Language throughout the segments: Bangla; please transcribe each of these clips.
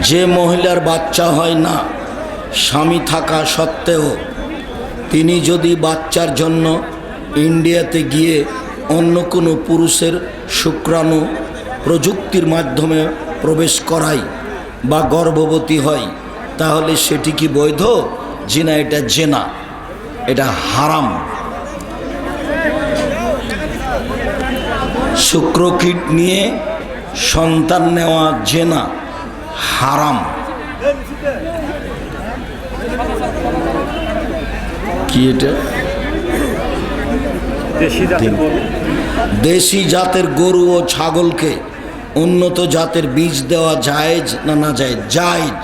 যে মহিলার বাচ্চা হয় না স্বামী থাকা সত্ত্বেও তিনি যদি বাচ্চার জন্য ইন্ডিয়াতে গিয়ে অন্য কোনো পুরুষের শুক্রাণু প্রযুক্তির মাধ্যমে প্রবেশ করায় বা গর্ভবতী হয়, তাহলে সেটি কি বৈধ? জিনা, এটা জেনা, এটা হারাম। শুক্রকীট নিয়ে সন্তান নেওয়া জেনা, হারাম। কি এটা? দেশি জাতের গরু ও ছাগলকে উন্নত জাতের বীজ দেওয়া জায়েজ না না জায়েজ? জায়েজ।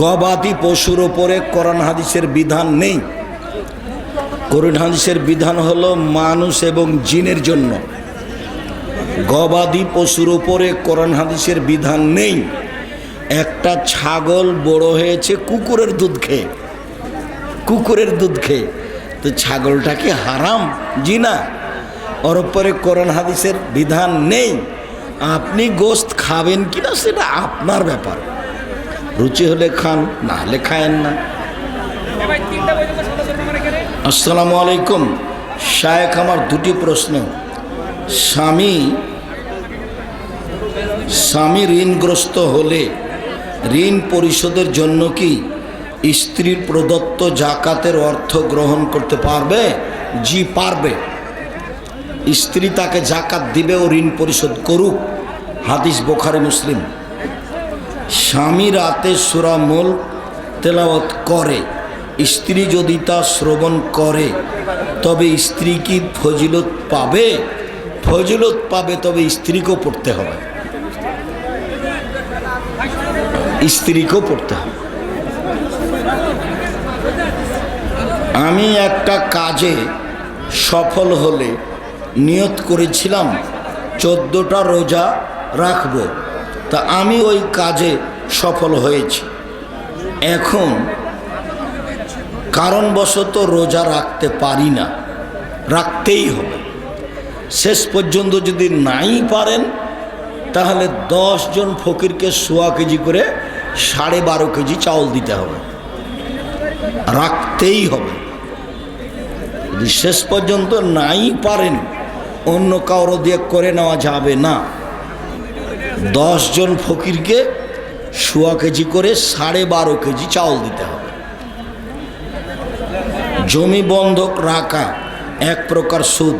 গবাদি পশুর ওপরে কোরআন হাদিসের বিধান নেই। কোরআন হাদিসের বিধান হলো মানুষ এবং জিনের জন্য। গবাদি পশুর ওপরে কোরআন হাদিসের বিধান নেই। একটা ছাগল বড় হয়েছে কুকুরের দুধ খেয়ে, কুকুরের দুধ খেয়ে, তো ছাগলটা কি হারাম? জি না, ওর উপরে কোরআন হাদিসের বিধান নেই। আপনি গোশত খাবেন কিনা সেটা আপনার ব্যাপার, রুচি হলে খান, না হলে খায়েন না। আসসালামু আলাইকুম শায়েখ, আমার দুটি প্রশ্ন। স্বামী ঋণগ্রস্ত হলে ঋণ পরিশোধের জন্য কি স্ত্রীর প্রদত্ত জাকাতের অর্থ গ্রহণ করতে পারবে? জি পারবে। স্ত্রী তাকে জাকাত দিবে ও ঋণ পরিশোধ করুক। হাদিস বুখারী মুসলিম। স্বামী রাতে সূরা মুলক তেলাওয়াত করে, স্ত্রী যদি তা শ্রবণ করে তবে স্ত্রী কি ফজিলত পাবে? ফজিলত পাবে, তবে স্ত্রীকেও পড়তে হবে, স্ত্রীকেও পড়তে হবে। আমি একটা কাজে সফল হলে নিয়ত করেছিলাম 14টা রোজা রাখব, তা আমি ওই কাজে সফল হয়েছি। এখন কারণবশত রোজা রাখতে পারি না, রাখতেই হবে। শেষ পর্যন্ত যদি নাই পারেন তাহলে 10 জন ফকিরকে 1.25 কেজি করে 12.5 কেজি চাউল দিতে হবে, রাখতেই হবে। যদি শেষ পর্যন্ত নাই পারেন অন্য কারো দিয়ে করে নেওয়া যাবে না। 10 জন ফকিরকে 1.25 কেজি করে 12.5 কেজি চাউল দিতে হবে। জমি বন্ধক রাখা এক প্রকার সুদ,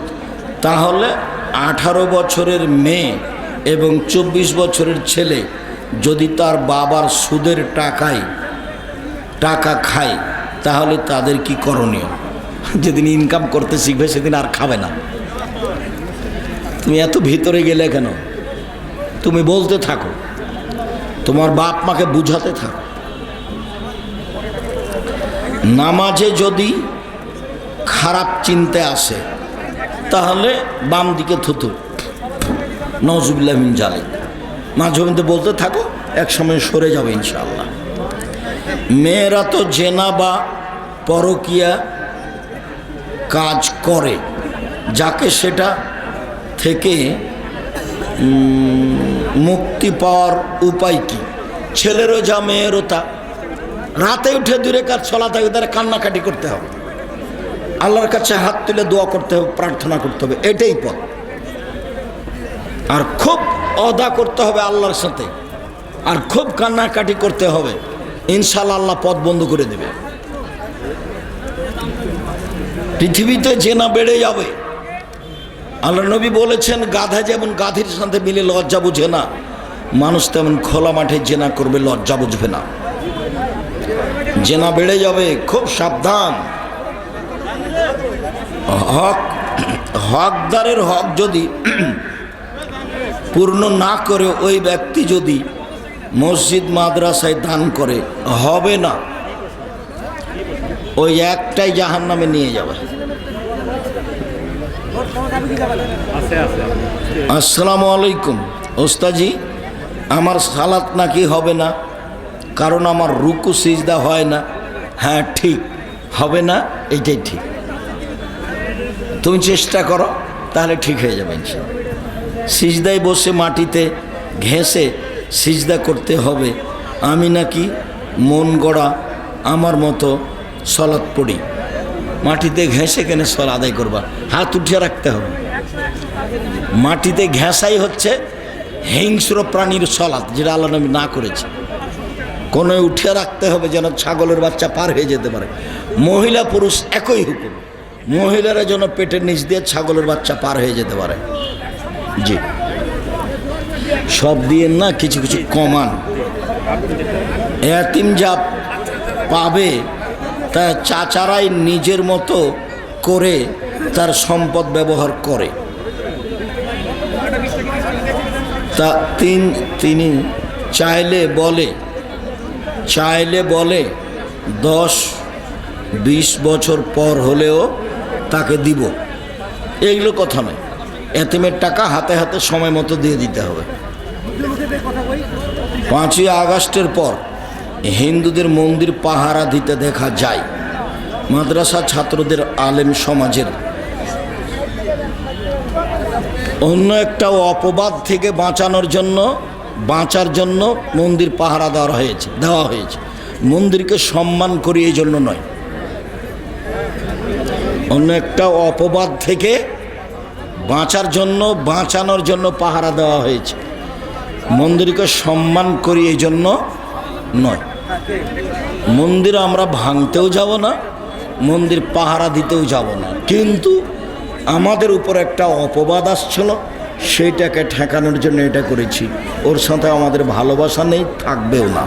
তাহলে 18 বছরের মেয়ে এবং 24 বছরের ছেলে যদি তার বাবার সুদের টাকা খায় তাহলে তাদের কি করণীয়? যেদিন ইনকাম করতে শিখবে সেদিন আর খাবে না। তুমি এত ভিতরে গেলে কেন? তুমি বলতে থাকো, তোমার বাপ মাকে বুঝাতে থাকো। নামাজে যদি খারাপ চিনতে আসে তাহলে বাম দিকে থুতু, নওজুবিল্লাহ মিন জালিক, মাঝে মধ্যে বলতে থাকো, এক সময় সরে যাবে ইনশাআল্লাহ। মেয়েরা তো জেনা বা পরকিয়া কাজ করে, যাকে সেটা থেকে মুক্তি পাওয়ার উপায় কি? ছেলেরও যা মেয়েরও তা। রাতে উঠে 2 রাকাত সালাত থাকে, তারা কান্নাকাটি করতে হবে, আল্লাহর কাছে হাত তুলে দোয়া করতে হবে, প্রার্থনা করতে হবে, এটাই পথ। আর খুব অদা করতে হবে আল্লাহর সাথে, আর খুব কান্নাকাটি করতে হবে, ইনশাআল্লাহ আল্লাহ পথ বন্ধ করে দেবে। পৃথিবীতে জেনা বেড়ে যাবে। আল্লাহ নবী বলেছেন, গাধা যেমন গাধীর সাথে মিলে লজ্জা বুঝে না, মানুষ তেমন খোলা মাঠে জেনা করবে, লজ্জা বুঝবে না। জেনা বেড়ে যাবে, খুব সাবধান। হকদারের হক যদি পূর্ণ না করে ওই ব্যক্তি যদি মসজিদ মাদ্রাসায় দান করে, হবে না, ওই একটাই জাহান্নামে নিয়ে যাবে। আসসালামু আলাইকুম ওস্তাজি, আমার সালাত নাকি হবে না, কারণ আমার রুকু সিজদা হয় না। হ্যাঁ ঠিক, হবে না, এইটাই ঠিক। তুমি চেষ্টা করো, তাহলে ঠিক হয়ে যাবে ইনশাআল্লাহ। সিজদায় বসে মাটিতে ঘেঁষে সিজদা করতে হবে, আমি নাকি মন গড়া আমার মতো সলাৎ পড়ি। মাটিতে ঘেঁষে কেনে সল আদায় করবা, হাত উঠিয়ে রাখতে হবে। মাটিতে ঘেঁষাই হচ্ছে হিংস্র প্রাণীর সলাৎ, যেটা আল্লাহ নবী না করেছে। কোনো উঠিয়ে রাখতে হবে যেন ছাগলের বাচ্চা পার হয়ে যেতে পারে। মহিলা পুরুষ একই হুকুম, মহিলারা যেন পেটের নিচ দিয়ে ছাগলের বাচ্চা পার হয়ে যেতে পারে। জি, সব দিয়ে না, কিছু কিছু কমান। এতিম যা পাবে তা চাচারাই নিজের মতো করে তার সম্পদ ব্যবহার করে। তা তিনি চাইলে বলে 10-20 বছর পর হলেও তাকে দিব, এইগুলো কথা নয়। এতিমের টাকা হাতে হাতে সময় মতো দিয়ে দিতে হবে। 5ই আগস্টের পর হিন্দুদের মন্দির পাহারা দিতে দেখা যায়। মাদ্রাসা ছাত্রদের, আলেম সমাজের অন্য একটা অপবাদ থেকে বাঁচার জন্য মন্দির পাহারা দেওয়া হয়েছে। মন্দিরকে সম্মান করি এই জন্য নয়, অন্য একটা অপবাদ থেকে বাঁচানোর জন্য পাহারা দেওয়া হয়েছে। মন্দিরকে সম্মান করি এই জন্য নয়। মন্দির আমরা ভাঙতেও যাব না, মন্দির পাহারা দিতেও যাব না, কিন্তু আমাদের উপর একটা অপবাদ আসছিল, সেইটাকে ঠেকানোর জন্য এটা করেছি। ওর সাথে আমাদের ভালোবাসা নেই, থাকবেও না।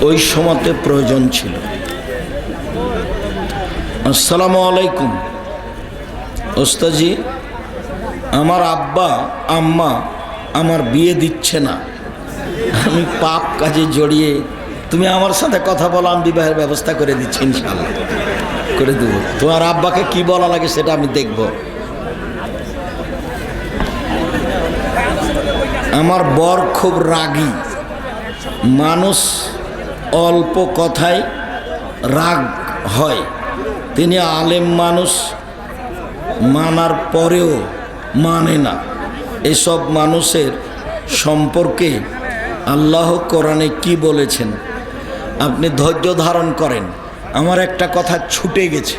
ওই সময়তে প্রয়োজন ছিল। আসসালামু আলাইকুম ওস্তাদজি, আমার আব্বা আম্মা আমার বিয়ে দিচ্ছে না, আমি পাপ কাজে জড়িয়ে, তুমি আমার সাথে কথা বলো, আমি বিবাহের ব্যবস্থা করে দিচ্ছি, ইনশাআল্লাহ করে দেব। তোমার আব্বাকে কি বলা লাগে সেটা আমি দেখব। আমার বর খুব রাগী মানুষ, অল্প কথায় রাগ হয়। তিনি আলেম মানুষ, মানার পরেও মানে না। এসব মানুষের সম্পর্কে আল্লাহ কোরআনে কি বলেছেন? আপনি ধৈর্য ধারণ করেন। আমার একটা কথা ছুটে গেছে,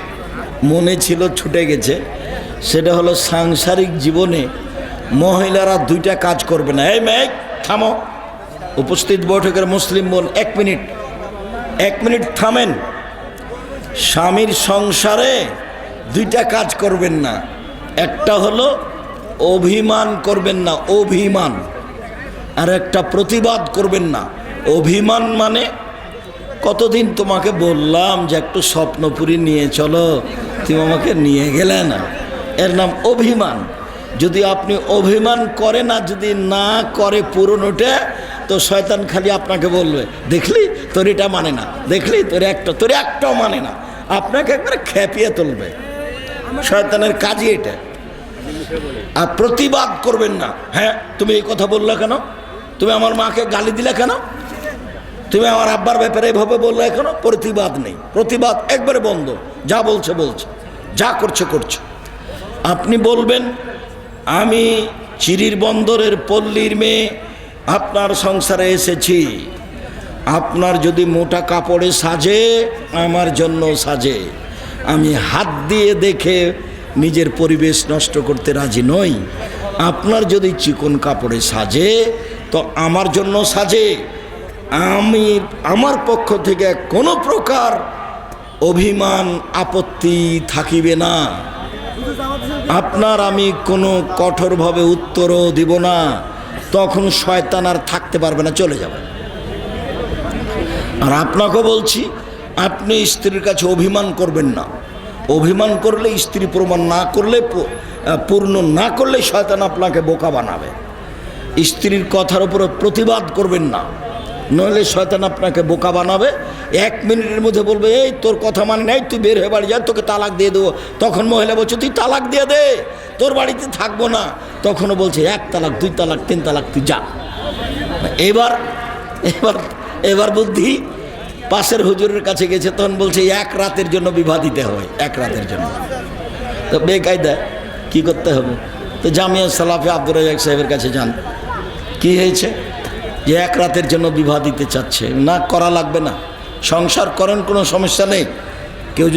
মনে ছিল ছুটে গেছে, সেটা হলো সাংসারিক জীবনে মহিলারা 2টা কাজ করবে না। এই মেয়ে থামো, উপস্থিত বৈঠকের মুসলিম বোন 1 মিনিট থামেন। স্বামীর সংসারে 2টা কাজ করবেন না। একটা হলো অভিমান করবেন না, অভিমান, আর একটা প্রতিবাদ করবেন না। অভিমান মানে কতদিন তোমাকে বললাম যে একটু স্বপ্নপুরী নিয়ে চলো, তুমি আমাকে নিয়ে গেলে না, এর নাম অভিমান। যদি আপনি অভিমান করে না, যদি না করে পুরনোটা, তো শয়তান খালি আপনাকে বলবে, দেখলি তোর এটা মানে না, দেখলি তোর একটাও মানে না, আপনাকে একবারে খেপিয়ে তুলবে। শয়তানের কাজই এটা। আর প্রতিবাদ করবেন না। হ্যাঁ, তুমি এই কথা বললে কেন? তুমি আমার মাকে গালি দিলে কেন? তুমি আমার আব্বার ব্যাপারে এভাবে বললে কেন? প্রতিবাদ নেই, প্রতিবাদ একবারে বন্ধ। যা বলছে, যা করছে। আপনি বলবেন, আমি চিরির বন্দরের পল্লীর মেয়ে আপনার সংসারে এসেছি, আপনার যদি মোটা কাপড়ে সাজে আমার জন্য সাজে, আমি হাত দিয়ে দেখে নিজের পরিবেশ নষ্ট করতে রাজি নই। আপনার যদি চিকন কাপড়ে সাজে তো আমার জন্য সাজে, আমি আমার পক্ষ থেকে কোনো প্রকার অভিমান আপত্তি থাকিবে না। আপনার আমি কোনো কঠোরভাবে উত্তরও দিব না, তখন শয়তান আর থাকতে পারবে না, চলে যাবে। আর আপনাকে বলছি, আপনি স্ত্রীর কাছে অভিমান করবেন না। অভিমান করলে, স্ত্রী প্রমাণ না করলে, পূর্ণ না করলে শয়তান আপনাকে বোকা বানাবে। স্ত্রীর কথার উপরে প্রতিবাদ করবেন না, নইলে শয়তান আপনাকে বোকা বানাবে। 1 মিনিটের মধ্যে বলবে, এই তোর কথা মানে নাই, তুই বের হয়ে বাড়ি যা, তোকে তালাক দিয়ে দেবো। তখন মহিলা বলছে, তুই তালাক দিয়ে দে, তোর বাড়িতে থাকবো না। তখনও বলছে 1 তালাক, 2 তালাক, 3 তালাক, তুই যা। এবার বুদ্ধি পাশের হুজুরের কাছে গেছে, তখন বলছে 1 রাতের জন্য বিবাহ দিতে হয়, 1 রাতের জন্য। তো বেকায়দা কি করতে হবে? তো জামিয়া সালাফে আব্দুর রাজ্জাক সাহেবের কাছে যান, কি হয়েছে যে এক রাতের জন্য বিবাহ দিতে চাচ্ছে? না, করা লাগবে না, সংসার করেন, কোনো সমস্যা নেই। কেউ যদি